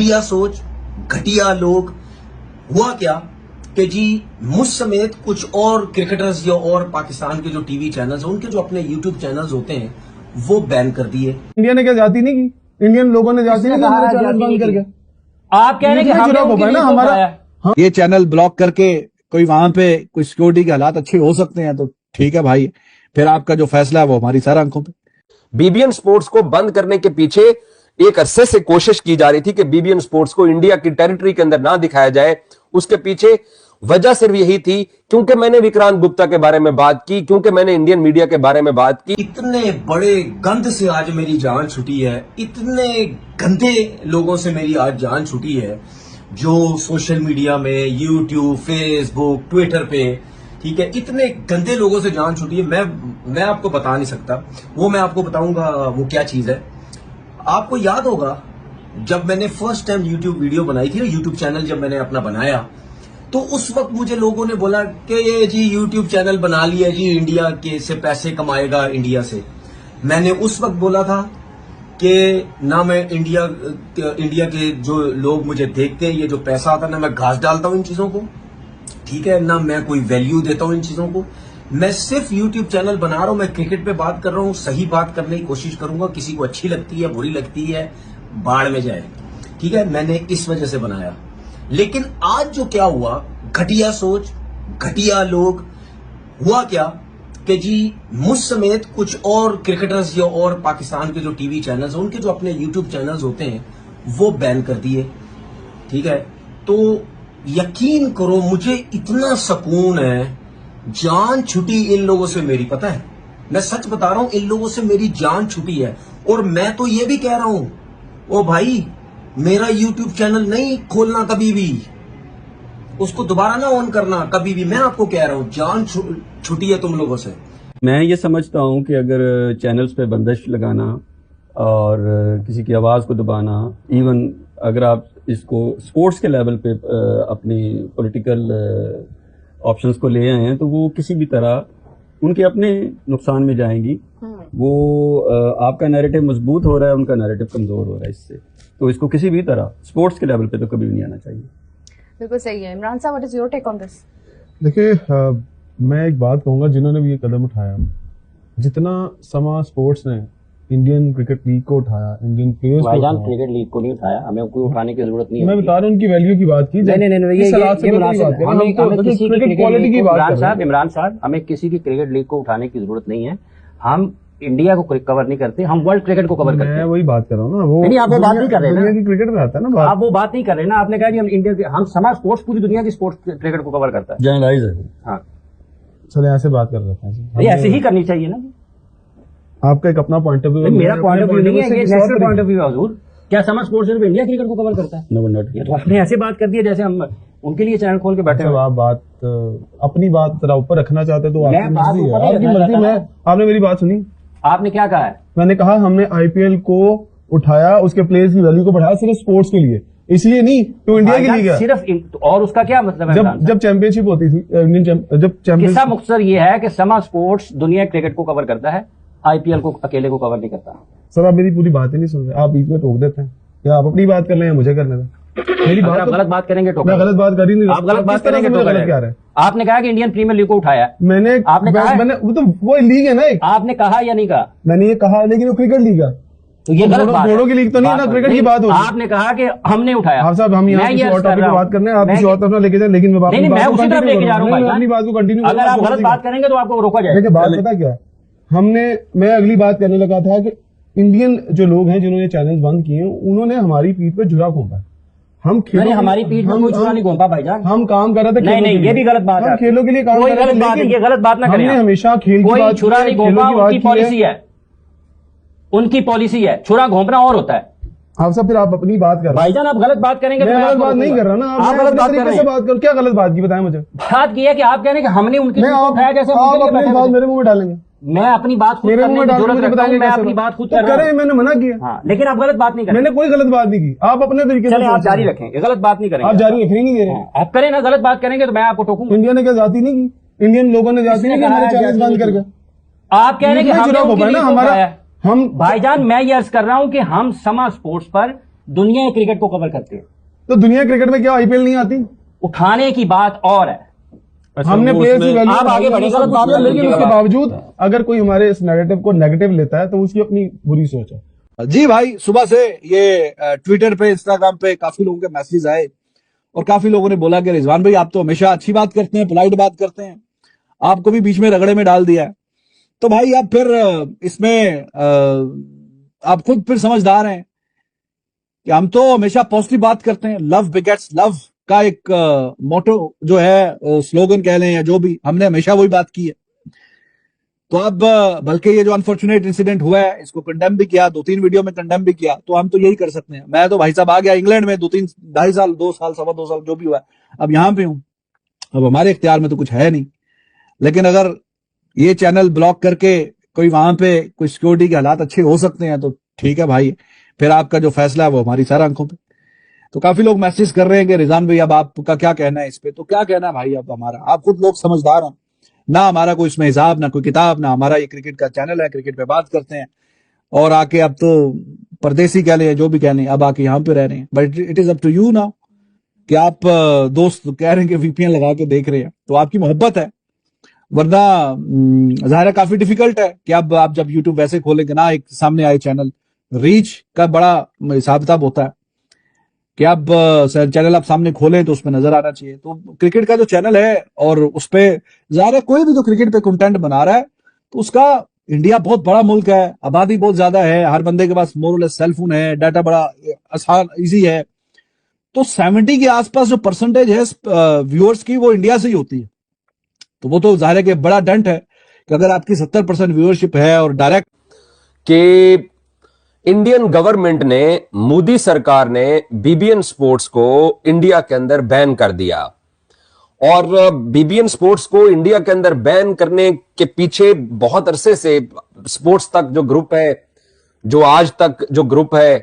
घटिया सोच, घटिया लोग। हुआ क्या कि जी मुझ समेत कुछ और क्रिकेटर्स या और पाकिस्तान के जो टीवी चैनल्स हैं उनके जो अपने यूट्यूब चैनल्स होते हैं वो बैन कर दिए। इंडिया ने क्या जाती नहीं की? इंडियन लोगों ने जाती नहीं की हमारे चैनल बंद करके। आप कह रहे हैं कि हमने उनके लिए हमारा ये चैनल ब्लॉक करके कोई वहां पे कोई सिक्योरिटी के हालात अच्छे हो सकते हैं तो ठीक है भाई, फिर आपका जो फैसला है वो हमारी सारा आंखों पे। बीबीएन स्पोर्ट्स को बंद करने के पीछे एक अरसे से कोशिश की जा रही थी कि बीबीएन स्पोर्ट्स को इंडिया की टेरिटरी के अंदर ना दिखाया जाए। उसके पीछे वजह सिर्फ यही थी क्योंकि मैंने विक्रांत गुप्ता के बारे में बात की, क्योंकि मैंने इंडियन मीडिया के बारे में बात की। इतने बड़े गंद से आज मेरी जान छूटी है, इतने गंदे लोगों से मेरी आज जान छूटी है जो सोशल मीडिया में यूट्यूब, फेसबुक, ट्विटर पे, ठीक है, इतने गंदे लोगों से जान छूटी है। मैं आपको बता नहीं सकता, वो मैं आपको बताऊंगा वो क्या चीज है। आपको याद होगा जब मैंने फर्स्ट टाइम यूट्यूब वीडियो बनाई थी, यूट्यूब चैनल जब मैंने अपना बनाया, तो उस वक्त मुझे लोगों ने बोला कि ये जी यूट्यूब चैनल बना लिया जी, इंडिया के से पैसे कमाएगा इंडिया से। मैंने उस वक्त बोला था कि ना मैं इंडिया के जो लोग मुझे देखते हैं, ये जो पैसा आता है ना मैं घास डालता हूं इन चीजों को, ठीक है, ना मैं कोई वैल्यू देता हूं इन चीजों को। मैं सिर्फ यूट्यूब चैनल बना रहा हूं, मैं क्रिकेट पे बात कर रहा हूं, सही बात करने की कोशिश करूंगा। किसी को अच्छी लगती है, बुरी लगती है, बाढ़ में जाए, ठीक है, मैंने इस वजह से बनाया। लेकिन आज जो क्या हुआ, घटिया सोच, घटिया लोग। हुआ क्या कि जी मुझ समेत कुछ और क्रिकेटर्स या और पाकिस्तान के जो टीवी चैनल्स हैं उनके जो अपने यूट्यूब चैनल्स होते हैं वो बैन कर दिए, ठीक है। तो यकीन करो मुझे इतना सुकून है, जान छुटी इन लोगों से मेरी, पता है, मैं सच बता रहा हूं, इन लोगों से मेरी जान छुटी है। और मैं तो ये भी कह रहा हूं, ओ भाई मेरा यूट्यूब चैनल नहीं खोलना कभी भी, उसको दोबारा ना ऑन करना कभी भी। मैं आपको कह रहा हूं जान छुटी है तुम लोगों से। मैं ये समझता हूं कि अगर चैनल्स पे बंदिश लगाना और किसी की आवाज़ को दबाना, इवन अगर आप इसको स्पोर्ट्स के लेवल पे अपनी पॉलिटिकल ऑप्शंस को ले आए हैं तो वो किसी भी तरह उनके अपने नुकसान में जाएंगी। वो आपका नैरेटिव मजबूत हो रहा है, उनका नैरेटिव कमज़ोर हो रहा है इससे। तो इसको किसी भी तरह स्पोर्ट्स के लेवल पे तो कभी भी नहीं आना चाहिए। बिल्कुल सही है। इमरान साहब, what is your take on this? देखिए, मैं एक बात कहूंगा, जिन्होंने भी ये कदम उठाया, जितना समा स्पोर्ट्स ने इंडियन क्रिकेट लीग को उठाया, इंडियन प्लेयर्स को क्रिकेट लीग को नहीं उठाया, हमें कोई उठाने की जरूरत नहीं है। मैं बता रहा हूं उनकी वैल्यू की बात की। इमरान साहब, हमें किसी की क्रिकेट लीग को उठाने की जरूरत नहीं है। हम इंडिया को कवर नहीं करते, हम वर्ल्ड क्रिकेट को कवर करते हैं। मैं वही बात कर रहा हूँ ना, वो नहीं, आप वो बात नहीं कर रहे हैं, दुनिया की क्रिकेट में आता है ना, आप वो बात नहीं कर रहे ना। आपने कहा कि हम इंडिया के, हम समाज स्पोर्ट्स पूरी दुनिया की स्पोर्ट्स क्रिकेट को कवर करता है, जनरलाइज है। हाँ, चले ऐसे बात कर रहे हैं, ऐसे ही करनी चाहिए ना। आपका एक अपना पॉइंट ऑफ व्यू है, मेरा पॉइंट ऑफ व्यू नहीं है, ये नेशनल पॉइंट ऑफ व्यू है हुजूर। क्या समाज स्पोर्ट्स सिर्फ इंडिया क्रिकेट को कवर करता है? No, not. ये तो आपने ऐसे बात कर दी है जैसे हम उनके लिए चैनल खोल के बैठे हैं। आप बात अपनी बात जरा ऊपर रखना चाहते तो आपकी मर्जी है, आपकी मर्जी। मैं आपने मेरी बात सुनी? आपने क्या कहा है? मैंने कहा हमने आईपीएल को उठाया, उसके प्लेयर्स की वैल्यू को बढ़ाया सिर्फ स्पोर्ट्स के लिए, इसलिए नहीं तो इंडिया के लिए सिर्फ। और उसका क्या मतलब है? जब चैंपियनशिप होती थी, जब किस्सा मुख्तसर ये है कि समा स्पोर्ट्स दुनिया क्रिकेट को कवर करता है, आईपीएल को अकेले को कवर नहीं करता। सर आप मेरी पूरी बात ही नहीं सुन रहे, आप बीच में टोक देते हैं, या आप अपनी बात कर रहे हैं, मुझे करने दें। मेरी बात, आप गलत बात करेंगे तो मैं गलत बात कर ही नहीं, आप गलत बात करेंगे तो गलत क्या है? आपने कहा कि इंडियन प्रीमियर लीग को उठाया, आपने कहा, वो लीग है ना, आपने कहा या नहीं कहा? मैंने ये कहा, लेकिन वो क्रिकेट लीग है, तो ये गलत बात है। घोड़ों की लीग तो नहीं है ना, क्रिकेट की बात हो रही है। आपने कहा कि हमने उठाया। आप साहब, हम यहाँ किसी और टॉपिक पे बात करने हैं, आप किसी और तरफ लेके जाए, लेकिन मैं उसी तरफ लेके जा रहा हूँ। अपनी बात को कंटिन्यू, अगर आप गलत बात करेंगे तो आपको रोका जाएगा। देखिए बात पता क्या, मैं अगली बात करने लगा था कि इंडियन जो लोग हैं जिन्होंने चैनल बंद किए, उन्होंने हमारी पीठ पे जुरा घोंपा। हम खेलों, हमारी पीठ में कोई छुरा नहीं घोंपा भाईजान, हम काम कर रहे थे। नहीं, ये भी गलत बात है, खेलों के लिए काम कर रहे थे, ये गलत बात ना करें। हमने हमेशा खेल की बात, छुरा नहीं घोंपा, उनकी पॉलिसी है, उनकी पॉलिसी है। छुरा घोंपना और होता है। आप सब फिर आप अपनी बात कर भाईजान, आप गलत बात करेंगे। मैं गलत बात नहीं कर रहा ना, आप गलत बात कर रहे हैं। बात कर, क्या गलत बात की बताएं मुझे। बात की है कि आप कह रहे हैं कि हमने उनकी उठाया, जैसे आप अपनी बात मेरे मुंह में डालेंगे। मैं अपनी बात खुद मेरे मुंह में डालने की बताएंगे, मैं अपनी बात खुद कर रहा हूं। मैंने मना किया। हाँ, लेकिन आप गलत बात नहीं करें। मैंने कोई गलत बात नहीं की, आप अपने तरीके से आप जारी रखें, गलत बात नहीं करेंगे। आप जारी रखने नहीं दे रहे, आप करें ना, गलत बात करेंगे तो मैं आपको टोकूंगा। इंडिया ने क्या जाती नहीं की, इंडियन लोगों ने जाती नहीं की हमारे चैनल बंद करके। आप कह रहे हैं कि हमारा हम भाईजान, मैं ये अर्ज कर रहा हूं कि हम समा स्पोर्ट्स पर दुनिया क्रिकेट को कवर करते हैं। तो दुनिया क्रिकेट में क्या आईपीएल नहीं आती? उठाने की बात और है। हमने वो प्लेयर्स की उसमें- वैल्यू आप आगे बढ़े, गलत बात है, लेकिन लेकिन उसके बावजूद अगर कोई हमारे इस नैरेटिव को नेगेटिव लेता है तो उसकी अपनी बुरी सोच है। जी भाई, सुबह से ये ट्विटर पे, इंस्टाग्राम पे काफी लोगों के मैसेज आए और काफी लोगों ने बोला कि रिजवान भाई आप तो हमेशा अच्छी बात करते हैं, पोलाइट बात करते हैं, आपको भी बीच में रगड़े में डाल दिया है। तो भाई अब फिर इसमें आप खुद फिर समझदार हैं कि हम तो हमेशा पॉजिटिव बात करते हैं। लव बिगेट्स लव का एक मोटो जो है, स्लोगन कह लें या जो भी, हमने हमेशा वही बात की है। तो अब बल्कि ये जो अनफॉर्चुनेट इंसिडेंट हुआ है इसको कंडेम भी किया, 2-3 वीडियो में कंडेम भी किया, तो हम तो यही कर सकते हैं। मैं तो भाई साहब आ गया इंग्लैंड में 2-3 साल 2 साल 2.25 साल जो भी हुआ है, अब यहां पे हूं। अब हमारे इख्तियार में तो कुछ है नहीं, लेकिन अगर ये चैनल ब्लॉक करके कोई वहां पे कोई सिक्योरिटी के हालात अच्छे हो सकते हैं तो ठीक है भाई, फिर आपका जो फैसला है वो हमारी सारा आंखों पे। तो काफी लोग मैसेज कर रहे हैं कि रिजान भाई अब आपका क्या कहना है इस पे। तो क्या कहना है भाई अब हमारा, आप खुद लोग समझदार हैं ना, हमारा कोई इसमें हिसाब ना कोई किताब ना, हमारा ये क्रिकेट का चैनल है, क्रिकेट पे बात करते हैं और आके अब तो परदेसी कह लें जो भी कह लें, अब आके यहाँ पे रह रहे हैं। But it is up to you now कि आप दोस्त कह रहे हैं कि वीपीएन लगा के देख रहे हैं तो आपकी मोहब्बत है, वरना जाहिर है काफी डिफिकल्ट है कि अब आप जब यूट्यूब वैसे खोलेंगे ना, एक सामने आए चैनल, रीच का बड़ा हिसाब किताब होता है कि अब चैनल आप सामने खोलें तो उसमें नजर आना चाहिए। तो क्रिकेट का जो चैनल है और उस पे जाहिर है कोई भी जो क्रिकेट पे कंटेंट बना रहा है तो उसका, इंडिया बहुत बड़ा मुल्क है, आबादी बहुत ज्यादा है, हर बंदे के पास मोर और लेस सेल फोन है, डाटा बड़ा आसान इजी है। तो 70 के आसपास जो परसेंटेज है व्यूअर्स की वो इंडिया से ही होती है। तो वो तो जाहिर है कि बड़ा डेंट है कि अगर आपकी 70% व्यूअरशिप है और डायरेक्ट कि इंडियन गवर्नमेंट ने, मोदी सरकार ने बीबीएन स्पोर्ट्स को इंडिया के अंदर बैन कर दिया। और बीबीएन स्पोर्ट्स को इंडिया के अंदर बैन करने के पीछे बहुत अरसे से स्पोर्ट्स तक जो ग्रुप है, जो आज तक जो ग्रुप है,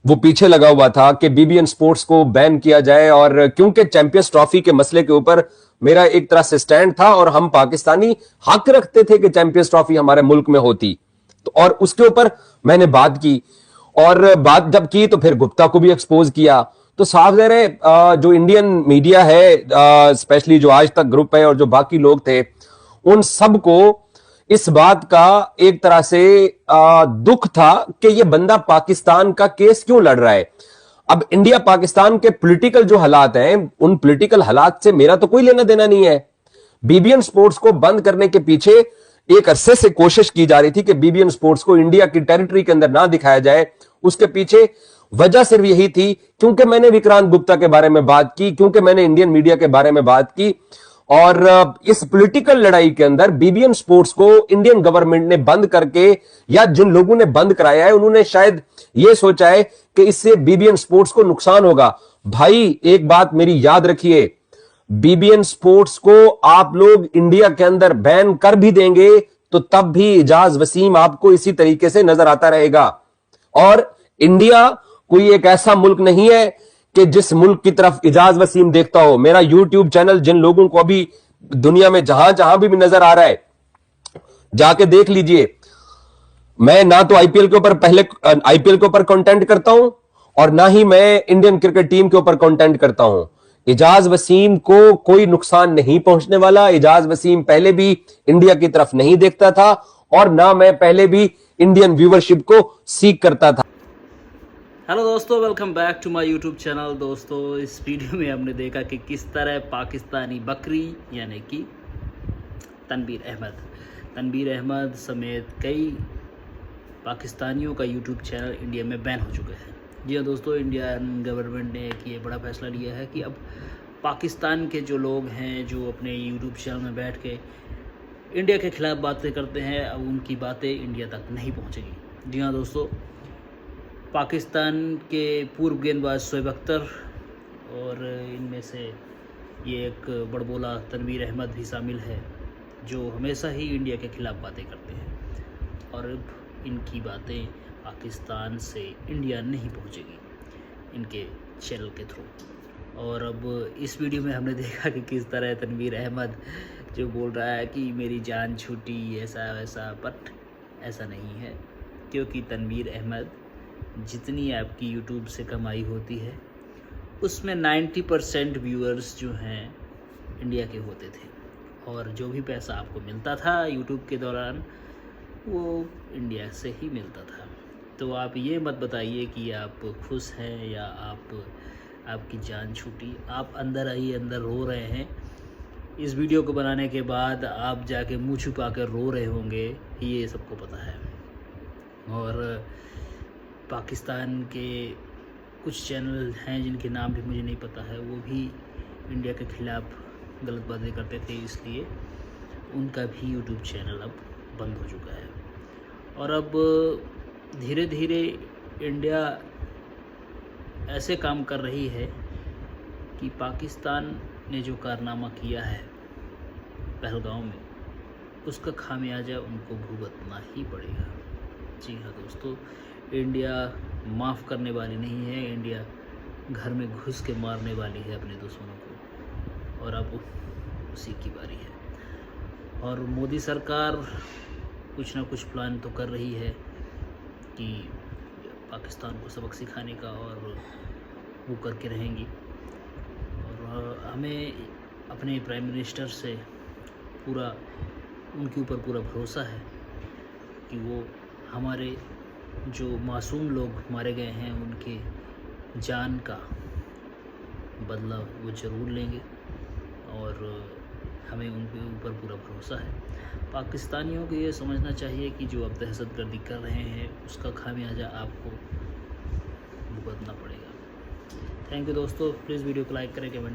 वो पीछे लगा हुआ था कि बीबीएन स्पोर्ट्स को बैन किया जाए। और क्योंकि चैंपियंस ट्रॉफी के मसले के ऊपर मेरा एक तरह से स्टैंड था और हम पाकिस्तानी हक रखते थे कि चैंपियंस ट्रॉफी हमारे मुल्क में होती, तो और उसके ऊपर मैंने बात की। और बात जब की तो फिर गुप्ता को भी एक्सपोज किया। तो साफ ज़ाहिर है जो इंडियन मीडिया है, स्पेशली जो आज तक ग्रुप है और जो बाकी लोग थे, उन सबको इस बात का एक तरह से दुख था कि ये बंदा पाकिस्तान का केस क्यों लड़ रहा है। अब इंडिया पाकिस्तान के पॉलिटिकल जो हालात हैं, उन पॉलिटिकल हालात से मेरा तो कोई लेना देना नहीं है। बीबीएन स्पोर्ट्स को बंद करने के पीछे एक अरसे से कोशिश की जा रही थी कि बीबीएन स्पोर्ट्स को इंडिया की टेरिटरी के अंदर ना दिखाया जाए। उसके पीछे वजह सिर्फ यही थी क्योंकि मैंने विक्रांत गुप्ता के बारे में बात की, क्योंकि मैंने इंडियन मीडिया के बारे में बात की। और इस पॉलिटिकल लड़ाई के अंदर बीबीएन स्पोर्ट्स को इंडियन गवर्नमेंट ने बंद करके, या जिन लोगों ने बंद कराया है उन्होंने शायद यह सोचा है कि इससे बीबीएन स्पोर्ट्स को नुकसान होगा। भाई एक बात मेरी याद रखिए, बीबीएन स्पोर्ट्स को आप लोग इंडिया के अंदर बैन कर भी देंगे तो तब भी इजाज वसीम आपको इसी तरीके से नजर आता रहेगा। और इंडिया कोई एक ऐसा मुल्क नहीं है कि जिस मुल्क की तरफ इजाज वसीम देखता हो। मेरा यूट्यूब चैनल जिन लोगों को अभी दुनिया में जहां जहां भी नजर आ रहा है, जाके देख लीजिए। मैं ना तो आईपीएल के ऊपर आईपीएल के ऊपर कंटेंट करता हूं और ना ही मैं इंडियन क्रिकेट टीम के ऊपर कंटेंट करता हूं। इजाज वसीम को कोई नुकसान नहीं पहुंचने वाला। इजाज वसीम पहले भी इंडिया की तरफ नहीं देखता था और ना मैं पहले भी इंडियन व्यूवरशिप को सीख करता था। हेलो दोस्तों, welcome back to my YouTube channel. दोस्तों, इस वीडियो में हमने देखा कि किस तरह पाकिस्तानी बकरी यानी कि तनवीर अहमद समेत कई पाकिस्तानियों का यूट्यूब चैनल इंडिया में बैन हो चुके हैं। जी हाँ दोस्तों, इंडियन गवर्नमेंट ने एक ये बड़ा फैसला लिया है कि अब पाकिस्तान के जो लोग हैं जो अपने यूट्यूब चैनल में बैठ के इंडिया के ख़िलाफ़ बातें करते हैं, अब उनकी बातें इंडिया तक नहीं पहुँचेगी। जी हाँ दोस्तों, पाकिस्तान के पूर्व गेंदबाज शोएब अख्तर और इनमें से ये एक बड़बोला तनवीर अहमद भी शामिल है जो हमेशा ही इंडिया के ख़िलाफ़ बातें करते हैं और अब इनकी बातें पाकिस्तान से इंडिया नहीं पहुंचेगी इनके चैनल के थ्रू। और अब इस वीडियो में हमने देखा कि किस तरह तनवीर अहमद जो बोल रहा है कि मेरी जान छूटी ऐसा वैसा, बट ऐसा नहीं है क्योंकि तनवीर अहमद जितनी आपकी यूट्यूब से कमाई होती है उसमें 90% व्यूअर्स जो हैं इंडिया के होते थे, और जो भी पैसा आपको मिलता था यूट्यूब के दौरान वो इंडिया से ही मिलता था। तो आप ये मत बताइए कि आप खुश हैं या आपकी जान छूटी। आप अंदर ही अंदर रो रहे हैं। इस वीडियो को बनाने के बाद आप जाके मुंह छुपा कर रो रहे होंगे, ये सबको पता है। और पाकिस्तान के कुछ चैनल हैं जिनके नाम भी मुझे नहीं पता है, वो भी इंडिया के ख़िलाफ़ गलत बातें करते थे, इसलिए उनका भी यूट्यूब चैनल अब बंद हो चुका है। और अब धीरे धीरे इंडिया ऐसे काम कर रही है कि पाकिस्तान ने जो कारनामा किया है पहलगाम में, उसका खामियाजा उनको भुगतना ही पड़ेगा। जी हाँ दोस्तों, इंडिया माफ़ करने वाली नहीं है। इंडिया घर में घुस के मारने वाली है अपने दुश्मनों को, और अब उसी की बारी है। और मोदी सरकार कुछ ना कुछ प्लान तो कर रही है कि पाकिस्तान को सबक सिखाने का, और वो करके रहेंगी। और हमें अपने प्राइम मिनिस्टर से उनके ऊपर पूरा भरोसा है कि वो हमारे जो मासूम लोग मारे गए हैं उनके जान का बदला वो ज़रूर लेंगे, और हमें उनके ऊपर पूरा भरोसा है। पाकिस्तानियों को ये समझना चाहिए कि जो अब दहशतगर्दी कर रहे हैं उसका खामियाजा आपको भुगतना पड़ेगा। थैंक यू दोस्तों, प्लीज़ वीडियो को लाइक करें, कमेंट